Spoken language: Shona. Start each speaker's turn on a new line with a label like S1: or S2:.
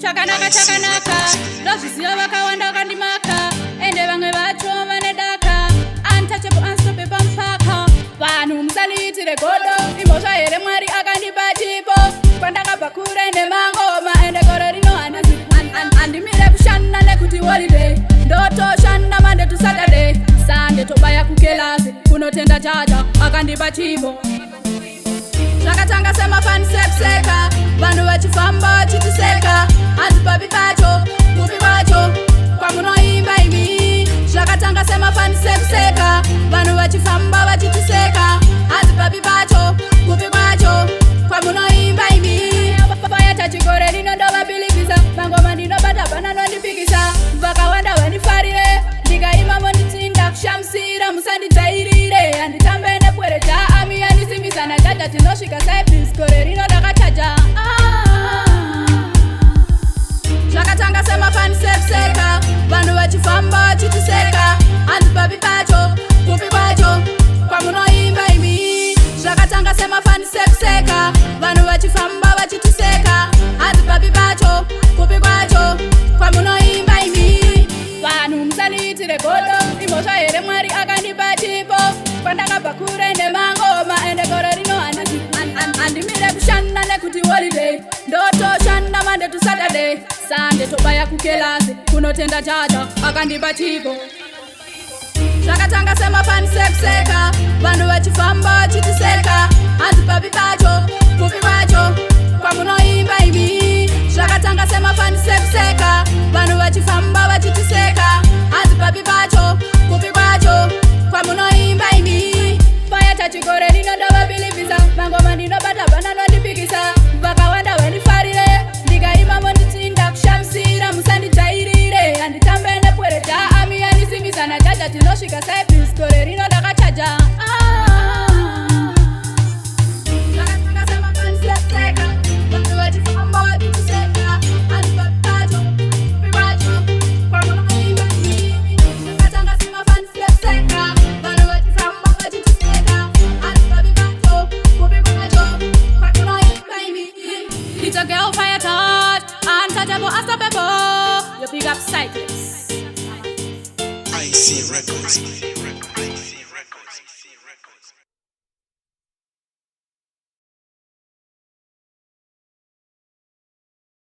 S1: chakanaka chakanaka ndozviziva vakawanda vakandimaka ende vamwe vacho vanedaka untouchable unstoppable pampaka vanhu musaliitire godo imhosva here mwari akandipa chipo kwandakabva kure nemangoma ende gore rino handimire kushanda nekuti holiday ndotoshanda Monday to Saturday Sunday tobaya kukelasi kunotenda jaja akandipa chipo zvakatanga semafani sekuseka vanhu vachifamba vachitiseka hanzi papi pacho kupi kwacho kwamunoimba imi zvakatanga semafani sekuseka vanhu vachifamba vachitiseka hanzi papi pacho kupi kwacho kwamunoimba imi payata chikore rino ndovabilikisa mangoma ndinobata bana nondipikisa vakawanda vandifarire ndikaimamo nditi ndakushamsira musandijairire handitambe nepwereja ami yandisimbisa najaja tinosvika saibis kore rino ndakachaja zvakatanga semafani sekuseka vanhu vachifamba vachitiseka hanzi papi pacho kupi kwacho kwamunoimba imi zvakatanga semafani sekuseka vanhu vachifamba vachitiseka hanzi papi pacho kupi kwacho kwamunoimba imi vanhu musaliitire godo imhosva here mwari akandipa chipo kwandakabva kure nemangoma ende gore rino handimire kushanda nekuti holiday ndotoshanda Monday to Saturday Sunday tobaya kukelasi kunotenda jaja akandipa chipo zvakatanga semafani sekuseka vanhu vachifamba vachitiseka hanzi papi pacho kupi kwacho kwamunoimba imi zvakatanga semafani sekuseka vanhu vachifamba vachitiseka hanzi papi pacho kupi kwacho kwamunoimba imi payata chikore rino ndovabilipisa mangoma ndinobata bana nondipikisa vakawanda vandifarire ndikaimamo nditi ndakushamsira musandijairire handitambe nepwereja ami yandisimbisa najaja tinosvika saibis kore rino ndakachaja It's a girl fire touch, untouchable, unstoppable. You pick up cyclists.
S2: IC Records.